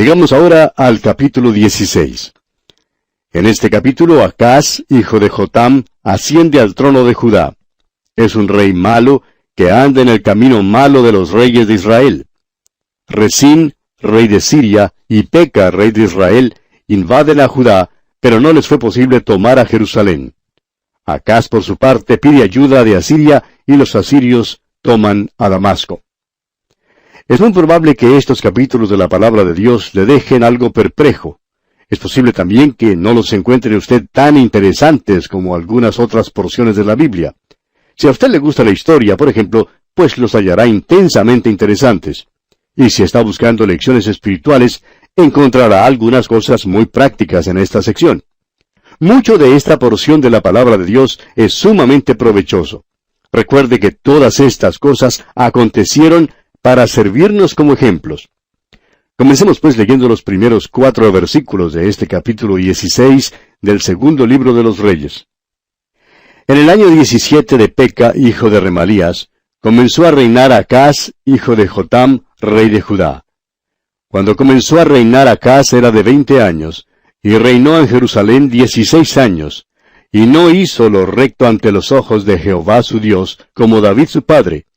Llegamos ahora al capítulo 16. En este capítulo, Acaz, hijo de Jotam, asciende al trono de Judá. Es un rey malo que anda en el camino malo de los reyes de Israel. Resín, rey de Siria, y Peca, rey de Israel, invaden a Judá, pero no les fue posible tomar a Jerusalén. Acaz, por su parte, pide ayuda de Asiria, y los asirios toman a Damasco. Es muy probable que estos capítulos de la palabra de Dios le dejen algo perplejo. Es posible también que no los encuentre usted tan interesantes como algunas otras porciones de la Biblia. Si a usted le gusta la historia, por ejemplo, pues los hallará intensamente interesantes. Y si está buscando lecciones espirituales, encontrará algunas cosas muy prácticas en esta sección. Mucho de esta porción de la palabra de Dios es sumamente provechoso. Recuerde que todas estas cosas acontecieron para servirnos como ejemplos. Comencemos pues leyendo los primeros 4 versículos de este capítulo 16 del segundo libro de los Reyes. En el año 17 de Peca, hijo de Remalías, comenzó a reinar Acaz, hijo de Jotam, rey de Judá. Cuando comenzó a reinar Acaz era de 20 años, y reinó en Jerusalén 16 años, y no hizo lo recto ante los ojos de Jehová su Dios, como David su padre.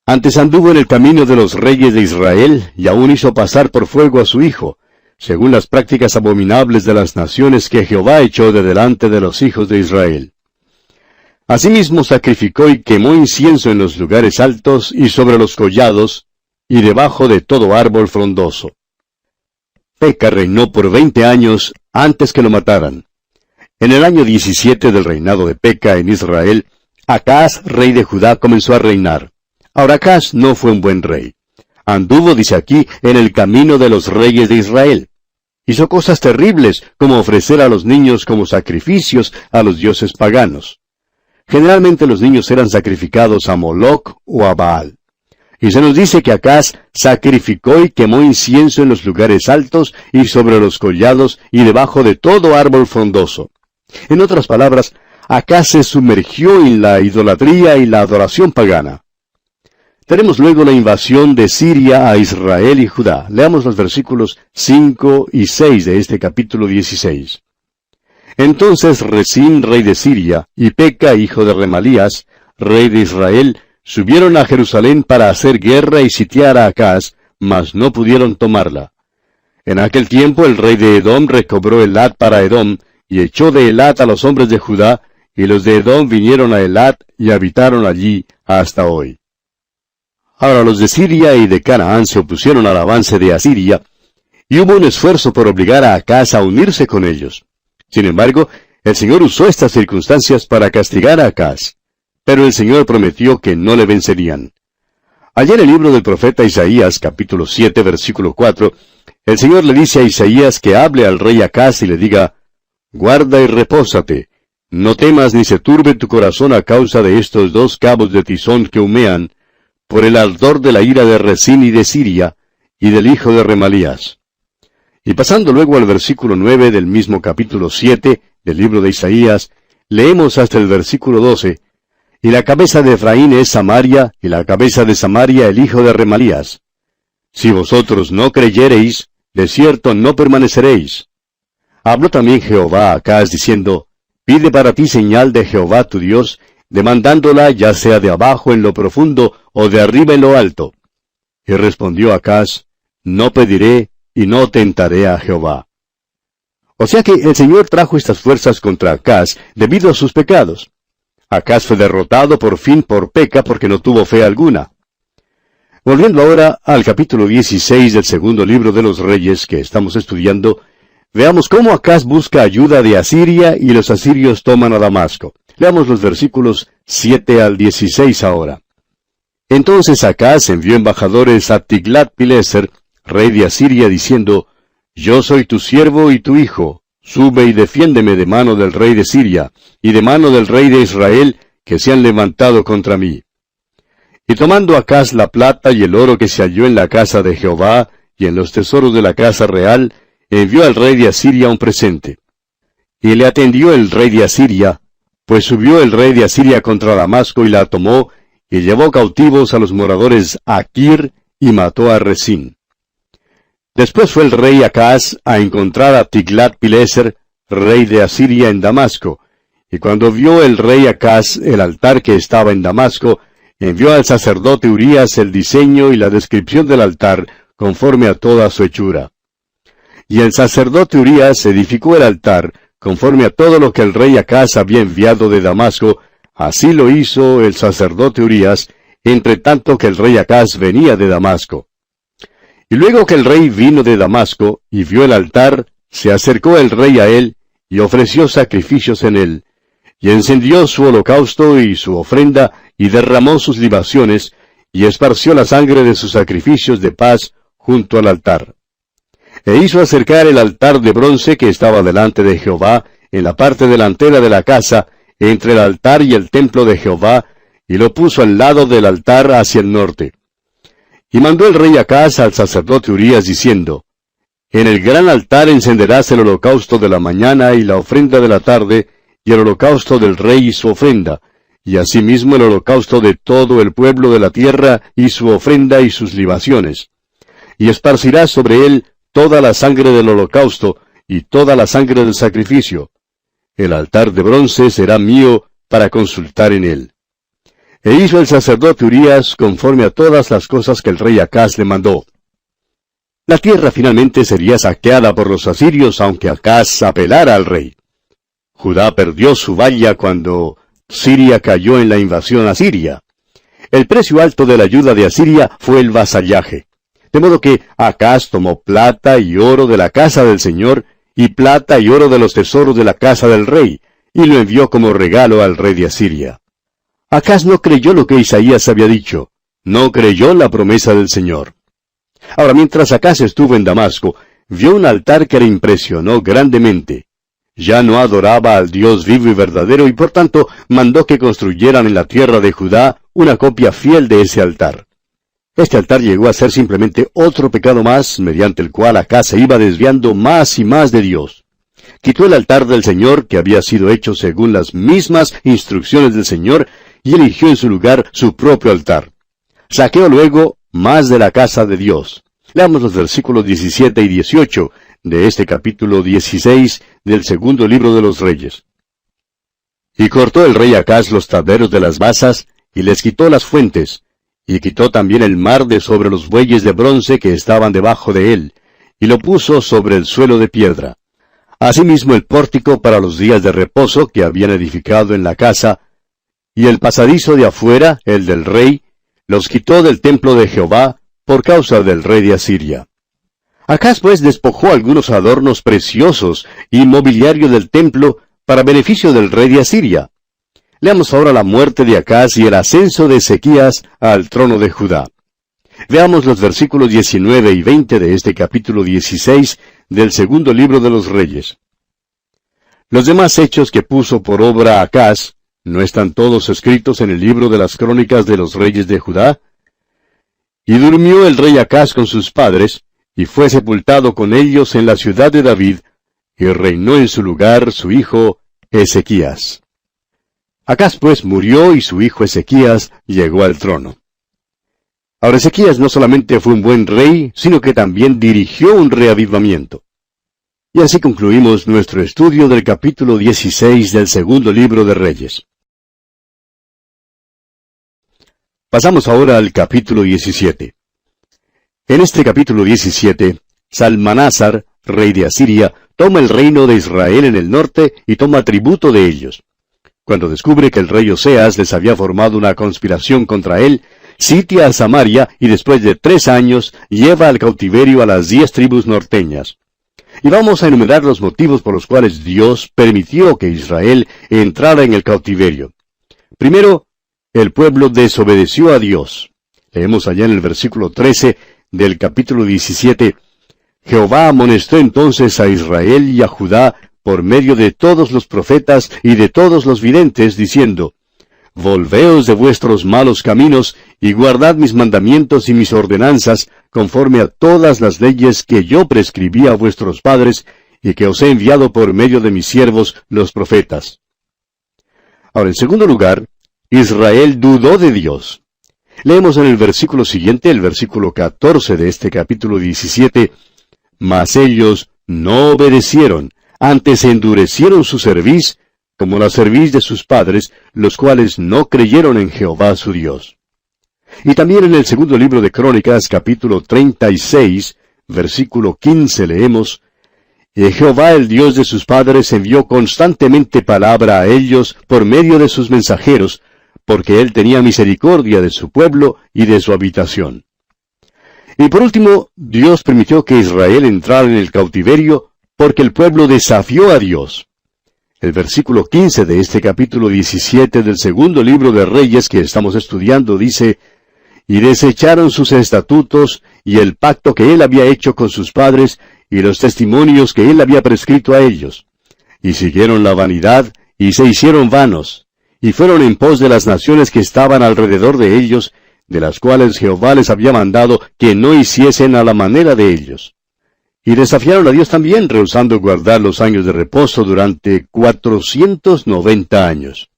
Antes anduvo en el camino de los reyes de Israel, y aún hizo pasar por fuego a su hijo, según las prácticas abominables de las naciones que Jehová echó de delante de los hijos de Israel. Asimismo sacrificó y quemó incienso en los lugares altos y sobre los collados, y debajo de todo árbol frondoso. Peca reinó por 20 años antes que lo mataran. En el año 17 del reinado de Peca en Israel, Acaz, rey de Judá, comenzó a reinar. Ahora Acaz no fue un buen rey. Anduvo, dice aquí, en el camino de los reyes de Israel. Hizo cosas terribles, como ofrecer a los niños como sacrificios a los dioses paganos. Generalmente los niños eran sacrificados a Moloc o a Baal. Y se nos dice que Acaz sacrificó y quemó incienso en los lugares altos y sobre los collados y debajo de todo árbol frondoso. En otras palabras, Acaz se sumergió en la idolatría y la adoración pagana. Tenemos luego la invasión de Siria a Israel y Judá. Leamos los versículos 5 y 6 de este capítulo 16. Entonces Resín, rey de Siria, y Peca, hijo de Remalías, rey de Israel, subieron a Jerusalén para hacer guerra y sitiar a Acaz, mas no pudieron tomarla. En aquel tiempo el rey de Edom recobró Elat para Edom, y echó de Elat a los hombres de Judá, y los de Edom vinieron a Elat y habitaron allí hasta hoy. Ahora los de Siria y de Canaán se opusieron al avance de Asiria, y hubo un esfuerzo por obligar a Acaz a unirse con ellos. Sin embargo, el Señor usó estas circunstancias para castigar a Acaz, pero el Señor prometió que no le vencerían. Allá en el libro del profeta Isaías, capítulo 7, versículo 4, el Señor le dice a Isaías que hable al rey Acaz y le diga, «Guarda y repósate, no temas ni se turbe tu corazón a causa de estos 2 cabos de tizón que humean, por el ardor de la ira de Resín y de Siria, y del hijo de Remalías». Y pasando luego al versículo 9 del mismo capítulo 7 del libro de Isaías, leemos hasta el versículo 12, «Y la cabeza de Efraín es Samaria, y la cabeza de Samaria el hijo de Remalías. Si vosotros no creyereis, de cierto no permaneceréis». Habló también Jehová a Acaz diciendo, «Pide para ti señal de Jehová tu Dios, demandándola ya sea de abajo en lo profundo, o de arriba en lo alto». Y respondió Acaz, «No pediré, y no tentaré a Jehová». O sea que el Señor trajo estas fuerzas contra Acaz debido a sus pecados. Acaz fue derrotado por fin por Peca porque no tuvo fe alguna. Volviendo ahora al capítulo 16 del segundo libro de los Reyes que estamos estudiando, veamos cómo Acaz busca ayuda de Asiria y los asirios toman a Damasco. Leamos los versículos 7 al 16 ahora. Entonces Acaz envió embajadores a Tiglat-Pileser, rey de Asiria, diciendo, «Yo soy tu siervo y tu hijo, sube y defiéndeme de mano del rey de Siria, y de mano del rey de Israel, que se han levantado contra mí». Y tomando Acaz la plata y el oro que se halló en la casa de Jehová, y en los tesoros de la casa real, envió al rey de Asiria un presente. Y le atendió el rey de Asiria, pues subió el rey de Asiria contra Damasco y la tomó, y llevó cautivos a los moradores a Kir, y mató a Resín. Después fue el rey Acaz a encontrar a Tiglat-Pileser, rey de Asiria, en Damasco. Y cuando vio el rey Acaz el altar que estaba en Damasco, envió al sacerdote Urías el diseño y la descripción del altar, conforme a toda su hechura. Y el sacerdote Urías edificó el altar, conforme a todo lo que el rey Acaz había enviado de Damasco, así lo hizo el sacerdote Urías, entre tanto que el rey Acaz venía de Damasco. Y luego que el rey vino de Damasco, y vio el altar, se acercó el rey a él, y ofreció sacrificios en él, y encendió su holocausto y su ofrenda, y derramó sus libaciones, y esparció la sangre de sus sacrificios de paz junto al altar. E hizo acercar el altar de bronce que estaba delante de Jehová, en la parte delantera de la casa, entre el altar y el templo de Jehová, y lo puso al lado del altar hacia el norte. Y mandó el rey Acaz al sacerdote Urías, diciendo, En el gran altar encenderás el holocausto de la mañana y la ofrenda de la tarde, y el holocausto del rey y su ofrenda, y asimismo el holocausto de todo el pueblo de la tierra y su ofrenda y sus libaciones. Y esparcirás sobre él toda la sangre del holocausto y toda la sangre del sacrificio. El altar de bronce será mío para consultar en él. E hizo el sacerdote Urías conforme a todas las cosas que el rey Acaz le mandó. La tierra finalmente sería saqueada por los asirios, aunque Acaz apelara al rey. Judá perdió su valla cuando Siria cayó en la invasión asiria. El precio alto de la ayuda de Asiria fue el vasallaje. De modo que Acaz tomó plata y oro de la casa del Señor, y plata y oro de los tesoros de la casa del rey, y lo envió como regalo al rey de Asiria. Acaz no creyó lo que Isaías había dicho, no creyó la promesa del Señor. Ahora, mientras Acaz estuvo en Damasco, vio un altar que le impresionó grandemente. Ya no adoraba al Dios vivo y verdadero, y por tanto mandó que construyeran en la tierra de Judá una copia fiel de ese altar. Este altar llegó a ser simplemente otro pecado más, mediante el cual Acaz se iba desviando más y más de Dios. Quitó el altar del Señor, que había sido hecho según las mismas instrucciones del Señor, y eligió en su lugar su propio altar. Saqueó luego más de la casa de Dios. Leamos los versículos 17 y 18 de este capítulo 16 del segundo libro de los Reyes. Y cortó el rey Acaz los tableros de las basas, y les quitó las fuentes, y quitó también el mar de sobre los bueyes de bronce que estaban debajo de él, y lo puso sobre el suelo de piedra. Asimismo el pórtico para los días de reposo que habían edificado en la casa, y el pasadizo de afuera, el del rey, los quitó del templo de Jehová, por causa del rey de Asiria. Acaz pues despojó algunos adornos preciosos y mobiliario del templo para beneficio del rey de Asiria. Leamos ahora la muerte de Acaz y el ascenso de Ezequías al trono de Judá. Veamos los versículos 19 y 20 de este capítulo 16 del segundo libro de los Reyes. Los demás hechos que puso por obra Acaz, ¿no están todos escritos en el libro de las crónicas de los reyes de Judá? Y durmió el rey Acaz con sus padres, y fue sepultado con ellos en la ciudad de David, y reinó en su lugar su hijo Ezequías. Acaz pues murió, y su hijo Ezequías llegó al trono. Ahora Ezequías no solamente fue un buen rey, sino que también dirigió un reavivamiento. Y así concluimos nuestro estudio del capítulo 16 del segundo libro de Reyes. Pasamos ahora al capítulo 17. En este capítulo 17, Salmanásar, rey de Asiria, toma el reino de Israel en el norte y toma tributo de ellos. Cuando descubre que el rey Oseas les había formado una conspiración contra él, sitia a Samaria y después de 3 años lleva al cautiverio a las 10 tribus norteñas. Y vamos a enumerar los motivos por los cuales Dios permitió que Israel entrara en el cautiverio. Primero, el pueblo desobedeció a Dios. Leemos allá en el versículo 13 del capítulo 17, Jehová amonestó entonces a Israel y a Judá por medio de todos los profetas y de todos los videntes, diciendo, Volveos de vuestros malos caminos, y guardad mis mandamientos y mis ordenanzas, conforme a todas las leyes que yo prescribí a vuestros padres, y que os he enviado por medio de mis siervos los profetas. Ahora, en segundo lugar, Israel dudó de Dios. Leemos en el versículo siguiente, el versículo 14 de este capítulo 17, Mas ellos no obedecieron, antes endurecieron su cerviz, como la cerviz de sus padres, los cuales no creyeron en Jehová su Dios. Y también en el segundo libro de Crónicas, capítulo 36, versículo 15, leemos: Y Jehová, el Dios de sus padres, envió constantemente palabra a ellos por medio de sus mensajeros, porque él tenía misericordia de su pueblo y de su habitación. Y por último, Dios permitió que Israel entrara en el cautiverio, porque el pueblo desafió a Dios. El versículo 15 de este capítulo 17 del segundo libro de Reyes que estamos estudiando dice: Y desecharon sus estatutos, y el pacto que él había hecho con sus padres, y los testimonios que él había prescrito a ellos. Y siguieron la vanidad, y se hicieron vanos, y fueron en pos de las naciones que estaban alrededor de ellos, de las cuales Jehová les había mandado que no hiciesen a la manera de ellos. Y desafiaron a Dios también, rehusando guardar los años de reposo durante 490 años.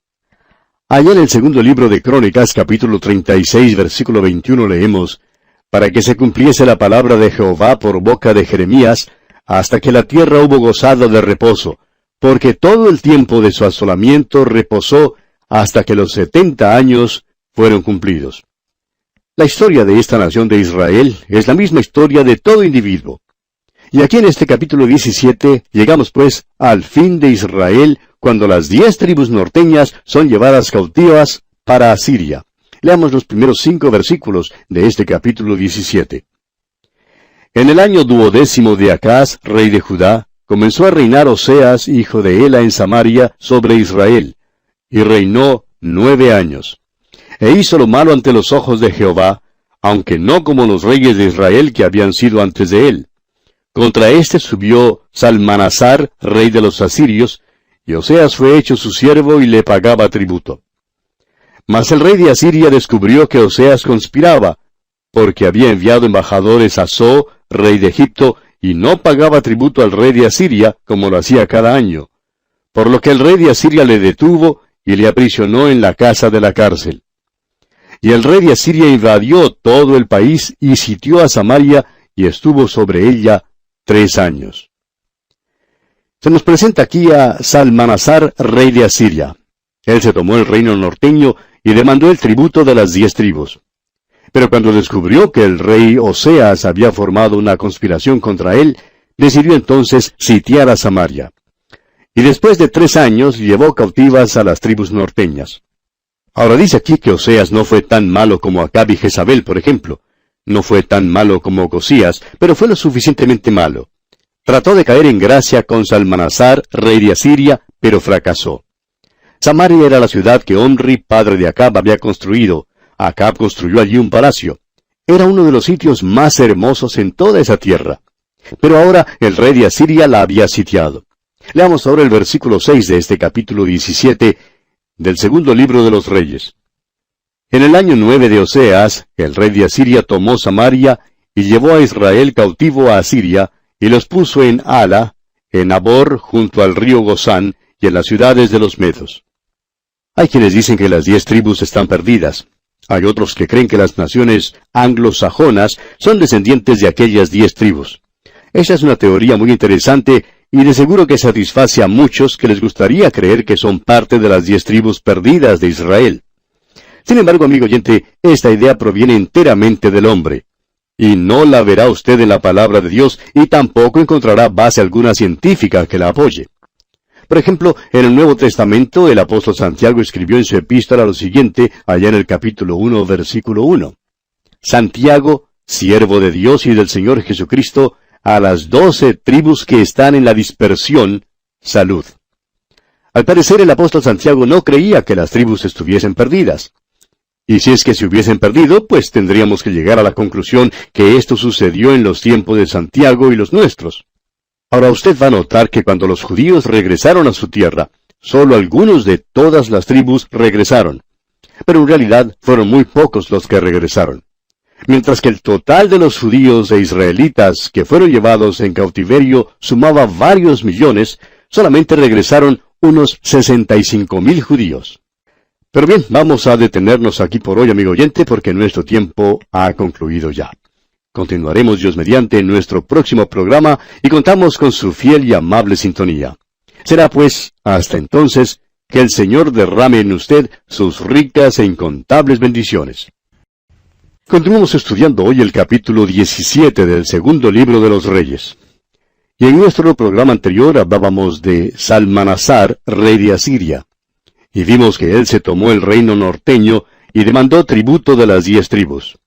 Allá en el segundo libro de Crónicas, capítulo 36, versículo 21, leemos: Para que se cumpliese la palabra de Jehová por boca de Jeremías, hasta que la tierra hubo gozado de reposo, porque todo el tiempo de su asolamiento reposó hasta que los 70 años fueron cumplidos. La historia de esta nación de Israel es la misma historia de todo individuo. Y aquí en este capítulo 17 llegamos pues al fin de Israel, cuando las 10 tribus norteñas son llevadas cautivas para Asiria. Leamos los primeros 5 versículos de este capítulo 17. En el año 12º de Acaz, rey de Judá, comenzó a reinar Oseas, hijo de Ela, en Samaria, sobre Israel, y reinó 9 años. E hizo lo malo ante los ojos de Jehová, aunque no como los reyes de Israel que habían sido antes de él. Contra éste subió Salmanasar, rey de los asirios, y Oseas fue hecho su siervo y le pagaba tributo. Mas el rey de Asiria descubrió que Oseas conspiraba, porque había enviado embajadores a So, rey de Egipto, y no pagaba tributo al rey de Asiria, como lo hacía cada año. Por lo que el rey de Asiria le detuvo y le aprisionó en la casa de la cárcel. Y el rey de Asiria invadió todo el país y sitió a Samaria y estuvo sobre ella 3 años. Se nos presenta aquí a Salmanasar, rey de Asiria. Él se tomó el reino norteño y demandó el tributo de las 10 tribus. Pero cuando descubrió que el rey Oseas había formado una conspiración contra él, decidió entonces sitiar a Samaria. Y después de 3 años llevó cautivas a las tribus norteñas. Ahora dice aquí que Oseas no fue tan malo como Acab y Jezabel, por ejemplo. No fue tan malo como Ocosías, pero fue lo suficientemente malo. Trató de caer en gracia con Salmanasar, rey de Asiria, pero fracasó. Samaria era la ciudad que Omri, padre de Acab, había construido. Acab construyó allí un palacio. Era uno de los sitios más hermosos en toda esa tierra. Pero ahora el rey de Asiria la había sitiado. Leamos ahora el versículo 6 de este capítulo 17 del segundo libro de los Reyes. En el año 9 de Oseas, el rey de Asiria tomó Samaria y llevó a Israel cautivo a Asiria, y los puso en Hala, en Abor, junto al río Gozán, y en las ciudades de los medos. Hay quienes dicen que las 10 tribus están perdidas. Hay otros que creen que las naciones anglosajonas son descendientes de aquellas 10 tribus. Esa es una teoría muy interesante y de seguro que satisface a muchos que les gustaría creer que son parte de las 10 tribus perdidas de Israel. Sin embargo, amigo oyente, esta idea proviene enteramente del hombre. Y no la verá usted en la palabra de Dios, y tampoco encontrará base alguna científica que la apoye. Por ejemplo, en el Nuevo Testamento, el apóstol Santiago escribió en su epístola lo siguiente, allá en el capítulo 1, versículo 1. Santiago, siervo de Dios y del Señor Jesucristo, a las 12 tribus que están en la dispersión, salud. Al parecer, el apóstol Santiago no creía que las tribus estuviesen perdidas. Y si es que se hubiesen perdido, pues tendríamos que llegar a la conclusión que esto sucedió en los tiempos de Santiago y los nuestros. Ahora usted va a notar que cuando los judíos regresaron a su tierra, solo algunos de todas las tribus regresaron. Pero en realidad fueron muy pocos los que regresaron. Mientras que el total de los judíos e israelitas que fueron llevados en cautiverio sumaba varios millones, solamente regresaron unos 65,000 judíos. Pero bien, vamos a detenernos aquí por hoy, amigo oyente, porque nuestro tiempo ha concluido ya. Continuaremos Dios mediante en nuestro próximo programa y contamos con su fiel y amable sintonía. Será pues, hasta entonces, que el Señor derrame en usted sus ricas e incontables bendiciones. Continuamos estudiando hoy el capítulo 17 del segundo libro de los Reyes. Y en nuestro programa anterior hablábamos de Salmanasar, rey de Asiria. Y vimos que él se tomó el reino norteño y demandó tributo de las 10 tribus.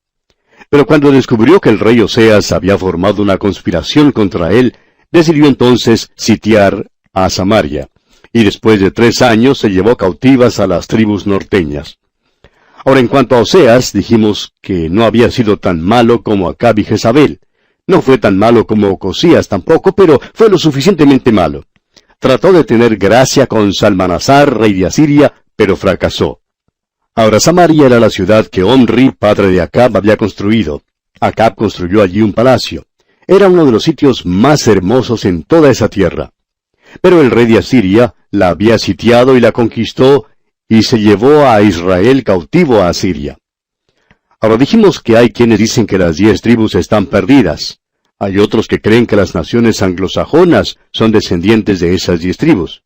Pero cuando descubrió que el rey Oseas había formado una conspiración contra él, decidió entonces sitiar a Samaria. Y después de 3 años se llevó cautivas a las tribus norteñas. Ahora, en cuanto a Oseas, dijimos que no había sido tan malo como Acab y Jezabel. No fue tan malo como Ocosías tampoco, pero fue lo suficientemente malo. Trató de tener gracia con Salmanasar, rey de Asiria, pero fracasó. Ahora, Samaria era la ciudad que Omri, padre de Acab, había construido. Acab construyó allí un palacio. Era uno de los sitios más hermosos en toda esa tierra. Pero el rey de Asiria la había sitiado y la conquistó, y se llevó a Israel cautivo a Asiria. Ahora dijimos que hay quienes dicen que las 10 tribus están perdidas. Hay otros que creen que las naciones anglosajonas son descendientes de esas 10 tribus.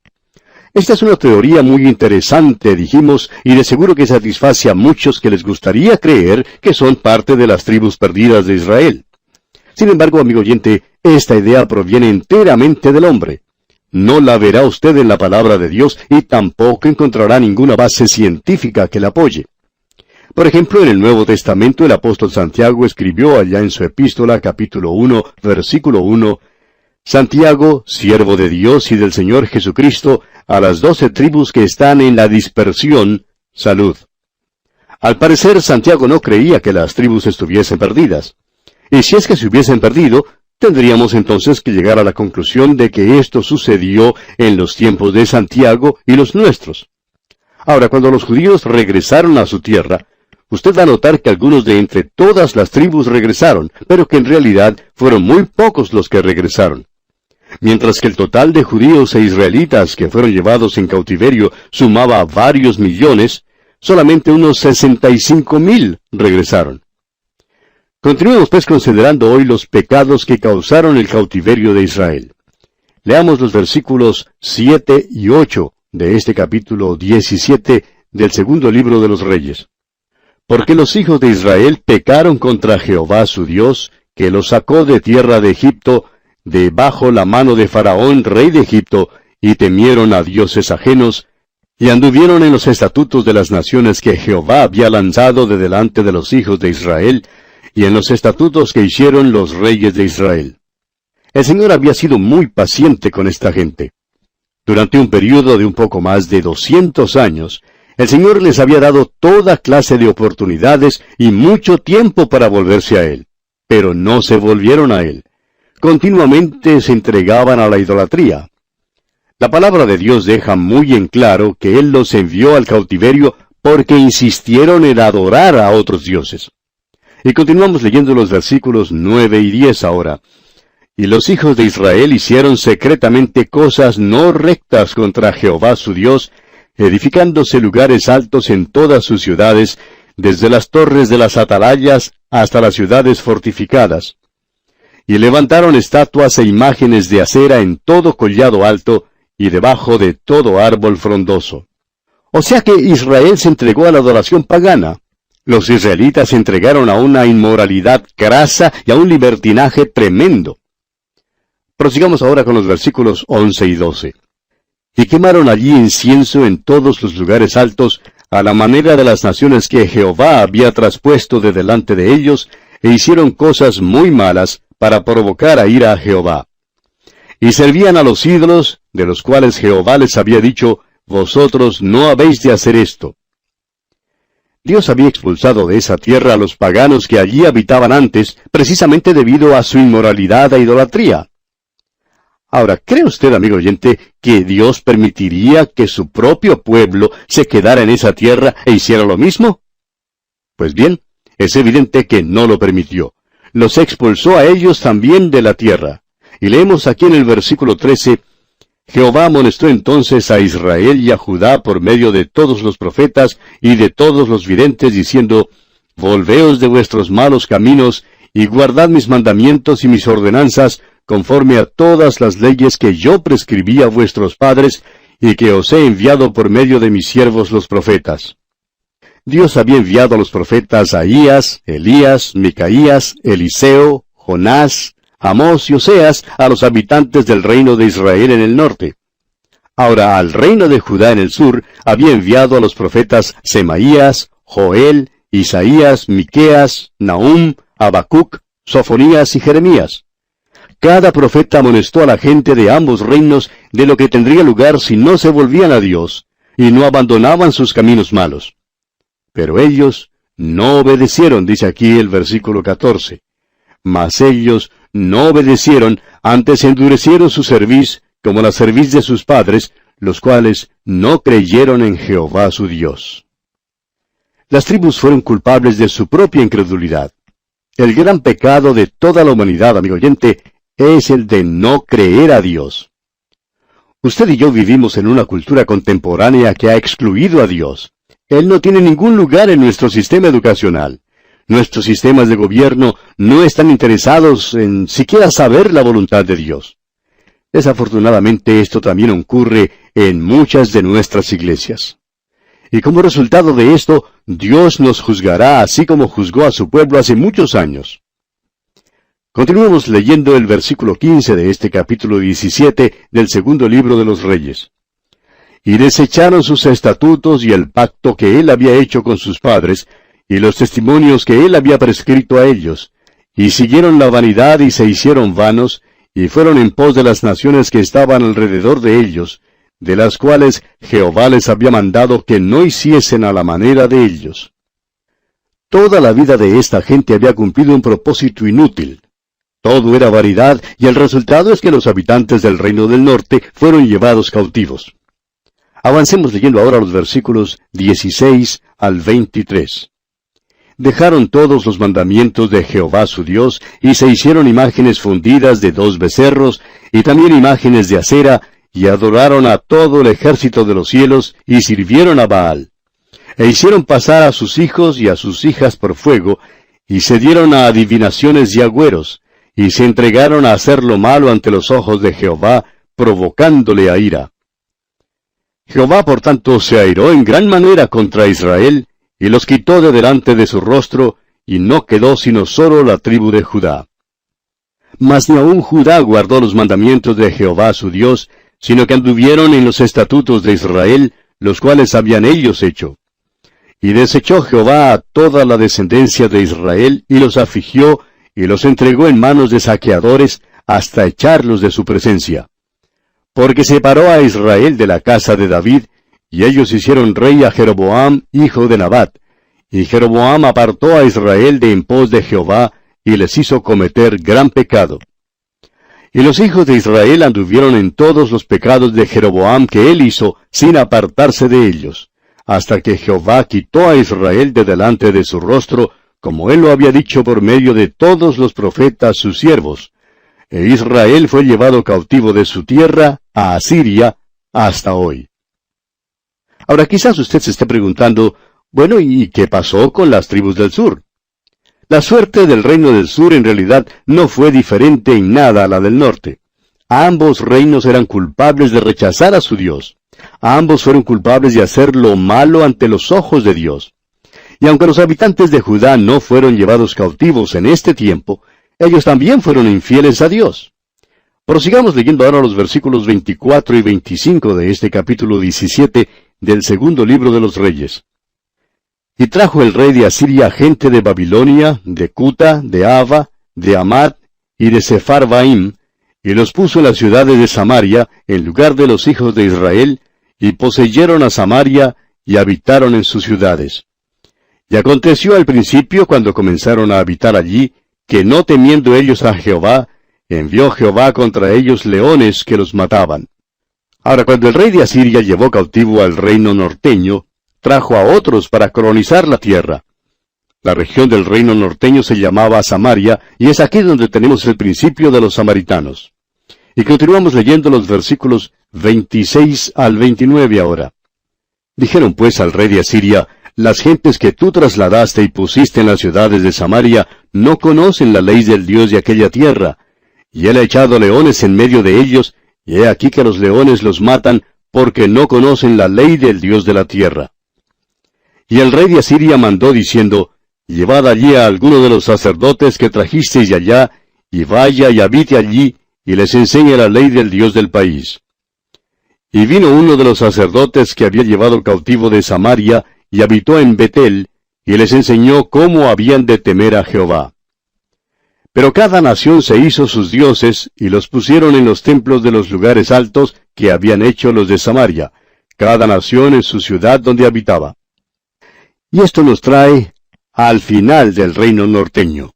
Esta es una teoría muy interesante, dijimos, y de seguro que satisface a muchos que les gustaría creer que son parte de las tribus perdidas de Israel. Sin embargo, amigo oyente, esta idea proviene enteramente del hombre. No la verá usted en la palabra de Dios y tampoco encontrará ninguna base científica que la apoye. Por ejemplo, en el Nuevo Testamento el apóstol Santiago escribió allá en su epístola capítulo 1, versículo 1, Santiago, siervo de Dios y del Señor Jesucristo, a las 12 tribus que están en la dispersión, salud. Al parecer, Santiago no creía que las tribus estuviesen perdidas. Y si es que se hubiesen perdido, tendríamos entonces que llegar a la conclusión de que esto sucedió en los tiempos de Santiago y los nuestros. Ahora, cuando los judíos regresaron a su tierra, usted va a notar que algunos de entre todas las tribus regresaron, pero que en realidad fueron muy pocos los que regresaron. Mientras que el total de judíos e israelitas que fueron llevados en cautiverio sumaba varios millones, solamente unos 65,000 regresaron. Continuemos pues considerando hoy los pecados que causaron el cautiverio de Israel. Leamos los versículos 7 y 8 de este capítulo 17 del segundo libro de los Reyes. Porque los hijos de Israel pecaron contra Jehová su Dios, que los sacó de tierra de Egipto, de bajo la mano de Faraón, rey de Egipto, y temieron a dioses ajenos, y anduvieron en los estatutos de las naciones que Jehová había lanzado de delante de los hijos de Israel, y en los estatutos que hicieron los reyes de Israel. El Señor había sido muy paciente con esta gente. Durante un período de un poco más de 200 años, el Señor les había dado toda clase de oportunidades y mucho tiempo para volverse a Él. Pero no se volvieron a Él. Continuamente se entregaban a la idolatría. La palabra de Dios deja muy en claro que Él los envió al cautiverio porque insistieron en adorar a otros dioses. Y continuamos leyendo los versículos 9 y 10 ahora. Y los hijos de Israel hicieron secretamente cosas no rectas contra Jehová su Dios, edificándose lugares altos en todas sus ciudades, desde las torres de las atalayas hasta las ciudades fortificadas. Y levantaron estatuas e imágenes de acera en todo collado alto, y debajo de todo árbol frondoso. O sea que Israel se entregó a la adoración pagana. Los israelitas se entregaron a una inmoralidad grasa y a un libertinaje tremendo. Prosigamos ahora con los versículos 11 y 12. Y quemaron allí incienso en todos los lugares altos, a la manera de las naciones que Jehová había traspuesto de delante de ellos, e hicieron cosas muy malas para provocar a ira a Jehová. Y servían a los ídolos, de los cuales Jehová les había dicho, vosotros no habéis de hacer esto. Dios había expulsado de esa tierra a los paganos que allí habitaban antes, precisamente debido a su inmoralidad e idolatría. Ahora, ¿cree usted, amigo oyente, que Dios permitiría que su propio pueblo se quedara en esa tierra e hiciera lo mismo? Pues bien, es evidente que no lo permitió. Los expulsó a ellos también de la tierra. Y leemos aquí en el versículo 13, Jehová amonestó entonces a Israel y a Judá por medio de todos los profetas y de todos los videntes, diciendo, Volveos de vuestros malos caminos, y guardad mis mandamientos y mis ordenanzas, conforme a todas las leyes que yo prescribí a vuestros padres, y que os he enviado por medio de mis siervos los profetas. Dios había enviado a los profetas Ahías, Elías, Micaías, Eliseo, Jonás, Amós y Oseas a los habitantes del reino de Israel en el norte. Ahora al reino de Judá en el sur había enviado a los profetas Semaías, Joel, Isaías, Miqueas, Nahum, Habacuc, Sofonías y Jeremías. Cada profeta amonestó a la gente de ambos reinos de lo que tendría lugar si no se volvían a Dios, y no abandonaban sus caminos malos. Pero ellos no obedecieron, dice aquí el versículo 14. Mas ellos no obedecieron, antes endurecieron su cerviz, como la cerviz de sus padres, los cuales no creyeron en Jehová su Dios. Las tribus fueron culpables de su propia incredulidad. El gran pecado de toda la humanidad, amigo oyente, es el de no creer a Dios. Usted y yo vivimos en una cultura contemporánea que ha excluido a Dios. Él no tiene ningún lugar en nuestro sistema educacional. Nuestros sistemas de gobierno no están interesados en siquiera saber la voluntad de Dios. Desafortunadamente esto también ocurre en muchas de nuestras iglesias. Y como resultado de esto, Dios nos juzgará así como juzgó a su pueblo hace muchos años. Continuemos leyendo el versículo 15 de este capítulo 17 del segundo libro de los Reyes. Y desecharon sus estatutos y el pacto que él había hecho con sus padres, y los testimonios que él había prescrito a ellos, y siguieron la vanidad y se hicieron vanos, y fueron en pos de las naciones que estaban alrededor de ellos, de las cuales Jehová les había mandado que no hiciesen a la manera de ellos. Toda la vida de esta gente había cumplido un propósito inútil. Todo era vanidad, y el resultado es que los habitantes del reino del norte fueron llevados cautivos. Avancemos leyendo ahora los versículos 16 al 23. Dejaron todos los mandamientos de Jehová su Dios, y se hicieron imágenes fundidas de 2 becerros, y también imágenes de acera, y adoraron a todo el ejército de los cielos, y sirvieron a Baal. E hicieron pasar a sus hijos y a sus hijas por fuego, y se dieron a adivinaciones y agüeros, y se entregaron a hacer lo malo ante los ojos de Jehová, provocándole a ira. Jehová, por tanto, se airó en gran manera contra Israel, y los quitó de delante de su rostro, y no quedó sino solo la tribu de Judá. Mas ni aun Judá guardó los mandamientos de Jehová su Dios, sino que anduvieron en los estatutos de Israel, los cuales habían ellos hecho. Y desechó Jehová a toda la descendencia de Israel, y los afligió, y los entregó en manos de saqueadores, hasta echarlos de su presencia. Porque separó a Israel de la casa de David, y ellos hicieron rey a Jeroboam, hijo de Nabat. Y Jeroboam apartó a Israel de en pos de Jehová, y les hizo cometer gran pecado. Y los hijos de Israel anduvieron en todos los pecados de Jeroboam que él hizo, sin apartarse de ellos, hasta que Jehová quitó a Israel de delante de su rostro, como él lo había dicho por medio de todos los profetas sus siervos. E Israel fue llevado cautivo de su tierra a Asiria hasta hoy. Ahora quizás usted se esté preguntando, bueno, ¿y qué pasó con las tribus del sur? La suerte del reino del sur en realidad no fue diferente en nada a la del norte. Ambos reinos eran culpables de rechazar a su Dios. Ambos fueron culpables de hacer lo malo ante los ojos de Dios. Y aunque los habitantes de Judá no fueron llevados cautivos en este tiempo, ellos también fueron infieles a Dios. Prosigamos leyendo ahora los versículos 24 y 25 de este capítulo 17 del segundo libro de los Reyes. Y trajo el rey de Asiria gente de Babilonia, de Cuta, de Ava, de Amat y de Sepharvaim, y los puso en las ciudades de Samaria, en lugar de los hijos de Israel, y poseyeron a Samaria, y habitaron en sus ciudades. Y aconteció al principio, cuando comenzaron a habitar allí, que no temiendo ellos a Jehová, envió Jehová contra ellos leones que los mataban. Ahora, cuando el rey de Asiria llevó cautivo al reino norteño, trajo a otros para colonizar la tierra. La región del reino norteño se llamaba Samaria, y es aquí donde tenemos el principio de los samaritanos. Y continuamos leyendo los versículos 26 al 29 ahora. Dijeron pues al rey de Asiria, las gentes que tú trasladaste y pusiste en las ciudades de Samaria no conocen la ley del Dios de aquella tierra. Y él ha echado leones en medio de ellos, y he aquí que los leones los matan, porque no conocen la ley del Dios de la tierra. Y el rey de Asiria mandó diciendo, Llevad allí a alguno de los sacerdotes que trajisteis de allá, y vaya y habite allí, y les enseñe la ley del Dios del país. Y vino uno de los sacerdotes que había llevado cautivo de Samaria, y habitó en Betel, y les enseñó cómo habían de temer a Jehová. Pero cada nación se hizo sus dioses, y los pusieron en los templos de los lugares altos que habían hecho los de Samaria, cada nación en su ciudad donde habitaba. Y esto nos trae al final del reino norteño.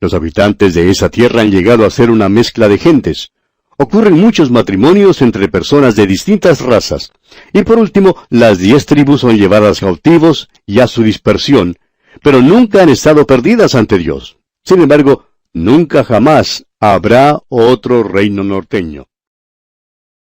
Los habitantes de esa tierra han llegado a ser una mezcla de gentes. Ocurren muchos matrimonios entre personas de distintas razas. Y por último, las 10 tribus son llevadas cautivos y a su dispersión, pero nunca han estado perdidas ante Dios. Sin embargo, nunca jamás habrá otro reino norteño.